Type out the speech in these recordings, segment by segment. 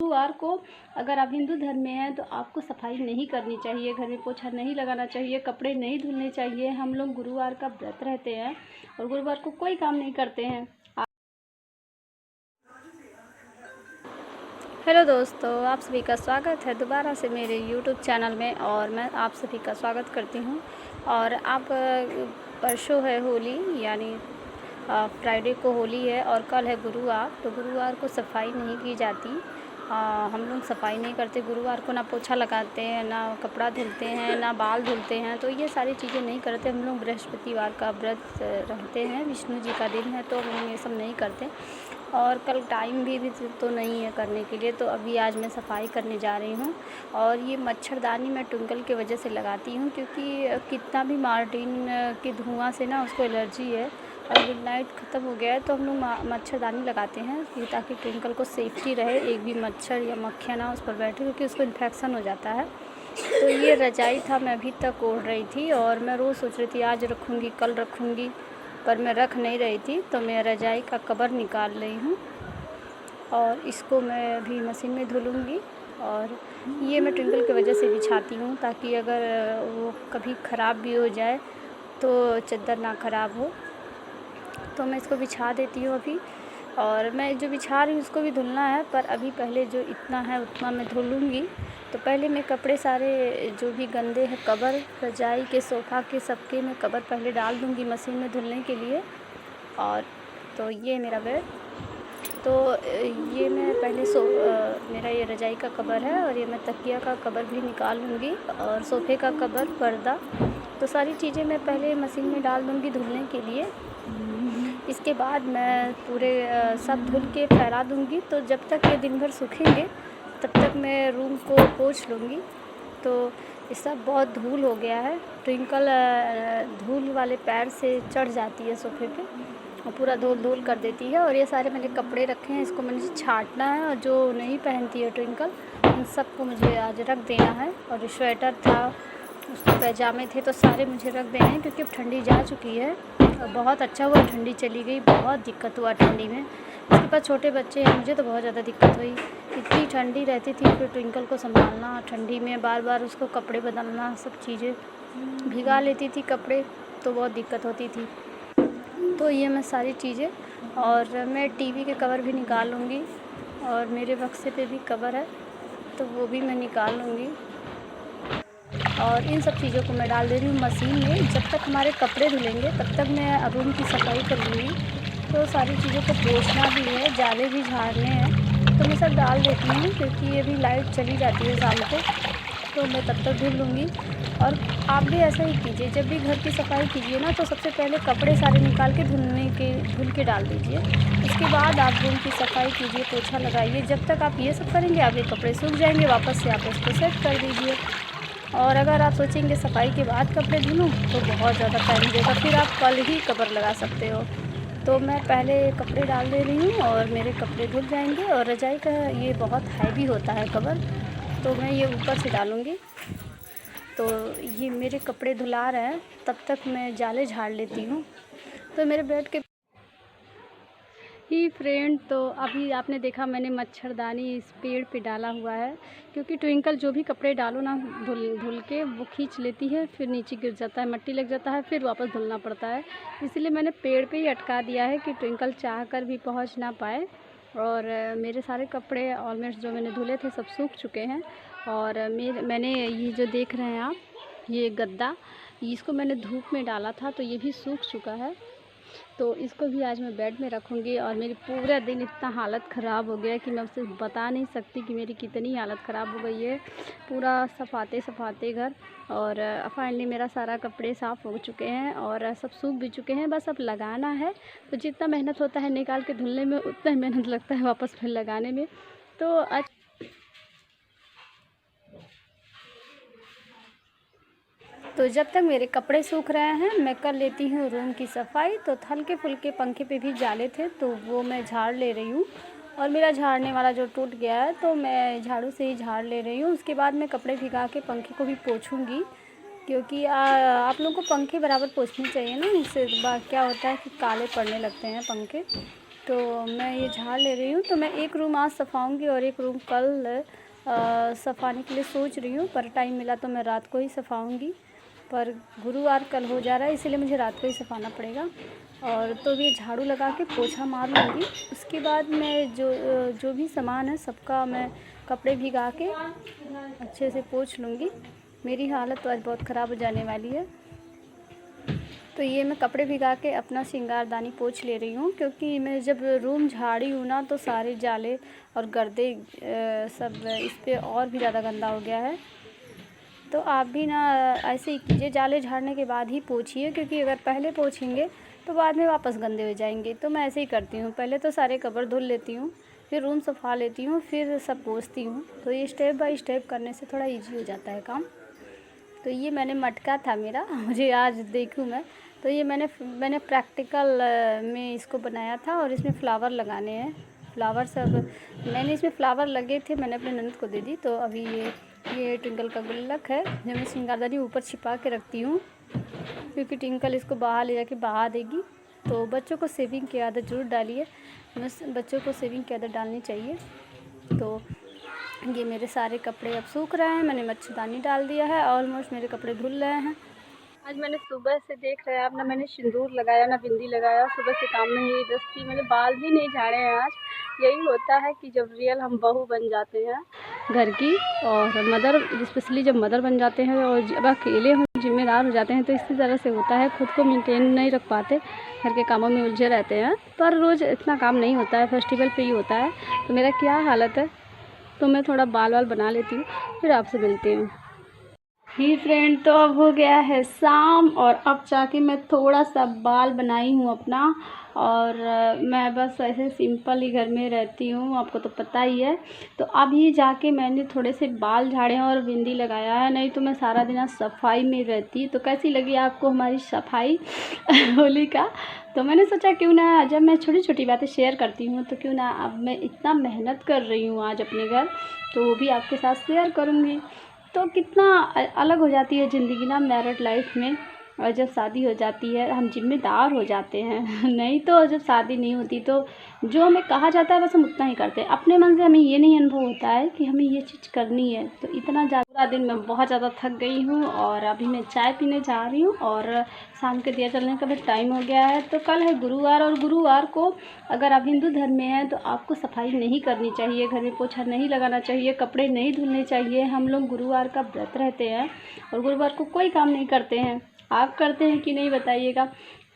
गुरुवार को अगर आप हिंदू धर्म में हैं तो आपको सफाई नहीं करनी चाहिए, घर में पोछा नहीं लगाना चाहिए, कपड़े नहीं धुलने चाहिए। हम लोग गुरुवार का व्रत रहते हैं और गुरुवार को कोई काम नहीं करते हैं। हेलो दोस्तों, आप सभी का स्वागत है दोबारा से मेरे यूट्यूब चैनल में और मैं आप सभी का स्वागत करती हूँ। और आप परसों है होली, यानी फ्राइडे को होली है और कल है गुरुवार। तो गुरुवार को सफाई नहीं की जाती। हम लोग सफाई नहीं करते गुरुवार को, ना पोछा लगाते हैं, ना कपड़ा धुलते हैं, ना बाल धुलते हैं। तो ये सारी चीज़ें नहीं करते। हम लोग बृहस्पतिवार का व्रत रखते हैं, विष्णु जी का दिन है, तो हम ये सब नहीं करते। और कल टाइम भी तो नहीं है करने के लिए, तो अभी आज मैं सफाई करने जा रही हूँ। और ये मच्छरदानी मैं ट्विंकल की वजह से लगाती हूँ, क्योंकि कितना भी मार्टिन के धुआं से ना उसको एलर्जी है। और गुड नाइट ख़त्म हो गया है तो हम लोग मच्छरदानी लगाते हैं ताकि ट्विंकल को सेफ्टी रहे, एक भी मच्छर या मक्खियाँ ना उस पर बैठे, क्योंकि उसको इन्फेक्शन हो जाता है। तो ये रजाई था, मैं अभी तक ओढ़ रही थी और मैं रोज़ सोच रही थी आज रखूँगी कल रखूँगी, पर मैं रख नहीं रही थी। तो मैं रजाई का कवर निकाल रही हूँ और इसको मैं अभी मशीन में धुलूँगी। और ये मैं ट्विंकल की वजह से बिछाती हूँ ताकि अगर वो कभी ख़राब भी हो जाए तो चादर ना ख़राब हो। तो मैं इसको बिछा देती हूँ अभी। और मैं जो बिछा रही हूँ उसको भी धुलना है, पर अभी पहले जो इतना है उतना मैं धुलूँगी। तो पहले मैं कपड़े सारे जो भी गंदे हैं, कवर रजाई के, सोफ़ा के, सबके मैं कवर पहले डाल दूँगी मशीन में धुलने के लिए। और तो ये मेरा बेड, तो ये मैं पहले मेरा ये रजाई का कवर है और ये मैं तकिया का कवर भी निकाल लूँगी और सोफ़े का कवर, पर्दा, तो सारी चीज़ें मैं पहले मशीन में डाल दूँगी धुलने के लिए। इसके बाद मैं पूरे सब धुल के फैला दूँगी। तो जब तक ये दिन भर सूखेंगे तब तक मैं रूम को पोंछ लूँगी। तो ये सब बहुत धूल हो गया है। ट्विंकल धूल वाले पैर से चढ़ जाती है सोफ़े पे और पूरा धूल कर देती है। और ये सारे मैंने कपड़े रखे हैं, इसको मुझे छांटना है और जो नहीं पहनती है ट्विंकल उन सबको मुझे आज रख देना है। और स्वेटर था, उसके पैजामे थे, तो सारे मुझे रख देने हैं क्योंकि अब ठंडी जा चुकी है। और बहुत अच्छा हुआ ठंडी चली गई, बहुत दिक्कत हुआ ठंडी में। इसके पास छोटे बच्चे हैं, मुझे तो बहुत ज़्यादा दिक्कत हुई। इतनी ठंडी रहती थी, फिर ट्विंकल को संभालना ठंडी में, बार बार उसको कपड़े बदलना, सब चीज़ें भिगा लेती थी कपड़े, तो बहुत दिक्कत होती थी। तो ये मैं सारी चीज़ें, और मैं टीवी के कवर भी निकाल लूँगी और मेरे बक्से पे भी कवर है तो वो भी मैं निकाल लूँगी। और इन सब चीज़ों को मैं डाल दे रही हूँ मशीन में। जब तक हमारे कपड़े धुलेंगे तब तक मैं रूम की सफाई कर लूँगी। तो सारी चीज़ों को पोंछना भी है, जाले भी झाड़ने हैं, तो मैं सब डाल देती हूँ क्योंकि अभी लाइट चली जाती है शाम को, तो मैं तब तक धुल लूँगी। और आप भी ऐसा ही कीजिए, जब भी घर की सफाई कीजिए ना तो सबसे पहले कपड़े सारे निकाल के धुल के डाल दीजिए। उसके बाद आप रूम की सफाई कीजिए, पोछा लगाइए। जब तक आप ये सब करेंगे आपके कपड़े सूख जाएंगे, वापस से आप उसको सेट कर दीजिए। और अगर आप सोचेंगे सफाई के बाद कपड़े धुलूँ तो बहुत ज़्यादा टाइम देगा, फिर आप कल ही कवर लगा सकते हो। तो मैं पहले कपड़े डाल दे रही हूँ और मेरे कपड़े धुल जाएंगे। और रजाई का ये बहुत हैवी होता है कवर, तो मैं ये ऊपर से डालूँगी। तो ये मेरे कपड़े धुला रहे हैं, तब तक मैं जाले झाड़ लेती हूँ। तो मेरे बेड के फ्रेंड, तो अभी आपने देखा मैंने मच्छरदानी इस पेड़ पे डाला हुआ है, क्योंकि ट्विंकल जो भी कपड़े डालो ना धुल के वो खींच लेती है, फिर नीचे गिर जाता है, मट्टी लग जाता है, फिर वापस धुलना पड़ता है। इसलिए मैंने पेड़ पे ही अटका दिया है कि ट्विंकल चाह कर भी पहुंच ना पाए। और मेरे सारे कपड़े ऑलमोस्ट जो मैंने धुले थे सब सूख चुके हैं। और मैंने ये जो देख रहे हैं आप, ये गद्दा, इसको मैंने धूप में डाला था तो ये भी सूख चुका है। तो इसको भी आज मैं बेड में रखूँगी। और मेरी पूरा दिन इतना हालत ख़राब हो गया कि मैं उससे बता नहीं सकती कि मेरी कितनी हालत ख़राब हो गई है, पूरा सफाते घर। और फाइनली मेरा सारा कपड़े साफ़ हो चुके हैं और सब सूख भी चुके हैं, बस अब लगाना है। तो जितना मेहनत होता है निकाल के धुलने में, उतना ही मेहनत लगता है वापस फिर लगाने में। तो आज तो जब तक मेरे कपड़े सूख रहे हैं मैं कर लेती हूँ रूम की सफाई। तो हल्के फुल्के पंखे पे भी जाले थे तो वो मैं झाड़ ले रही हूँ। और मेरा झाड़ने वाला जो टूट गया है तो मैं झाड़ू से ही झाड़ ले रही हूँ। उसके बाद मैं कपड़े भिगा के पंखे को भी पोंछूँगी, क्योंकि आप लोगों को पंखे बराबर पोंछने चाहिए ना, इससे क्या होता है कि काले पड़ने लगते हैं पंखे। तो मैं ये झाड़ ले रही हूँ। तो मैं एक रूम आज सफाऊँगी और एक रूम कल सफाने के लिए सोच रही हूँ, पर टाइम मिला तो मैं रात को ही सफाऊँगी। पर गुरुवार कल हो जा रहा है, इसीलिए मुझे रात को ही सफाना पड़ेगा। और तो ये झाड़ू लगा के पोछा मार लूँगी। उसके बाद मैं जो भी सामान है सबका मैं कपड़े भिगा के अच्छे से पोंछ लूँगी। मेरी हालत तो आज बहुत ख़राब हो जाने वाली है। तो ये मैं कपड़े भिगा के अपना श्रृंगारदानी पोंछ ले रही हूँ, क्योंकि मैं जब रूम झाड़ी हूँ ना तो सारे जाले और गर्दे सब इस पे और भी ज़्यादा गंदा हो गया है। तो आप भी ना ऐसे ही कीजिए, जाले झाड़ने के बाद ही पोंछिए, क्योंकि अगर पहले पोंछेंगे तो बाद में वापस गंदे हो जाएंगे। तो मैं ऐसे ही करती हूँ, पहले तो सारे कपड़े धुल लेती हूँ, फिर रूम सफा लेती हूँ, फिर सब पोंछती हूँ। तो ये स्टेप बाय स्टेप करने से थोड़ा ईजी हो जाता है काम। तो ये मैंने मटका था मेरा, मुझे आज देखूँ मैं, तो ये मैंने प्रैक्टिकल में इसको बनाया था और इसमें फ्लावर लगाने हैं। फ्लावर सब मैंने इसमें फ्लावर लगे थे, मैंने अपने ननद को दे दी। तो अभी ये ट्विंकल का गुल्लक है जो मैं श्रृंगारदानी ऊपर छिपा के रखती हूँ, क्योंकि ट्विंकल इसको बाहर ले जाके बहा देगी। तो बच्चों को सेविंग की आदत ज़रूर डालिए, बच्चों को सेविंग की आदत डालनी चाहिए। तो ये मेरे सारे कपड़े अब सूख रहे हैं, मैंने मच्छरदानी डाल दिया है, ऑलमोस्ट मेरे कपड़े धुल रहे हैं। आज मैंने सुबह से देख रहे हैं आप ना, मैंने सिंदूर लगाया ना बिंदी लगाया, सुबह से काम में ही व्यस्त थी। मैंने बाल भी नहीं झाड़े हैं आज। यही होता है कि जब रियल हम बहू बन जाते हैं घर की, और मदर, स्पेशली जब मदर बन जाते हैं और जब अकेले हम जिम्मेदार हो जाते हैं, तो इसी तरह से होता है, खुद को मेंटेन नहीं रख पाते, घर के कामों में उलझे रहते हैं। पर रोज़ इतना काम नहीं होता है, फेस्टिवल पे ही होता है। तो मेरा क्या हालत है, तो मैं थोड़ा बाल वाल बना लेती हूँ, फिर आपसे मिलती हूँ। ही फ्रेंड, तो अब हो गया है शाम और अब जाके मैं थोड़ा सा बाल बनाई हूँ अपना। और मैं बस ऐसे सिंपल ही घर में रहती हूँ, आपको तो पता ही है। तो अभी जाके मैंने थोड़े से बाल झाड़े हैं और बिंदी लगाया है, नहीं तो मैं सारा दिन सफाई में रहती। तो कैसी लगी आपको हमारी सफाई होली का? तो मैंने सोचा क्यों ना, जब मैं छोटी छोटी बातें शेयर करती हूँ तो क्यों ना, अब मैं इतना मेहनत कर रही हूँ आज अपने घर, तो वो भी आपके साथ शेयर करूँगी। तो कितना अलग हो जाती है ज़िंदगी ना मैरिड लाइफ में, और जब शादी हो जाती है हम जिम्मेदार हो जाते हैं। नहीं तो जब शादी नहीं होती तो जो हमें कहा जाता है बस हम उतना ही करते हैं, अपने मन से हमें ये नहीं अनुभव होता है कि हमें ये चीज़ करनी है। तो इतना ज़्यादा दिन मैं बहुत ज़्यादा थक गई हूँ और अभी मैं चाय पीने जा रही हूँ और शाम के दिया जलने का भी टाइम हो गया है। तो कल है गुरुवार, और गुरुवार को अगर आप हिंदू धर्म में हैं तो आपको सफाई नहीं करनी चाहिए, घर में पोछा नहीं लगाना चाहिए, कपड़े नहीं धुलने चाहिए। हम लोग गुरुवार का व्रत रहते हैं और गुरुवार को कोई काम नहीं करते हैं। आप करते हैं कि नहीं बताइएगा?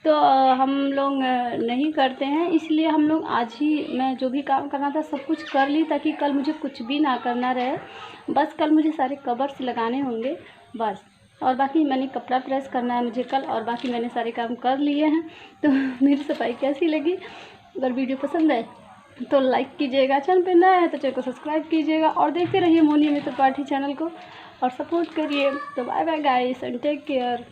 तो हम लोग नहीं करते हैं, इसलिए हम लोग आज ही, मैं जो भी काम करना था सब कुछ कर ली, ताकि कल मुझे कुछ भी ना करना रहे। बस कल मुझे सारे कवर्स लगाने होंगे बस, और बाकी मैंने कपड़ा प्रेस करना है मुझे कल, और बाकी मैंने सारे काम कर लिए हैं। तो मेरी सफाई कैसी लगी? अगर वीडियो पसंद है तो लाइक कीजिएगा, चैनल पे नया है तो चैनल को सब्सक्राइब कीजिएगा और देखते रहिए मोनी मित्र पार्टी चैनल को और सपोर्ट करिए। तो bye bye guys and take care.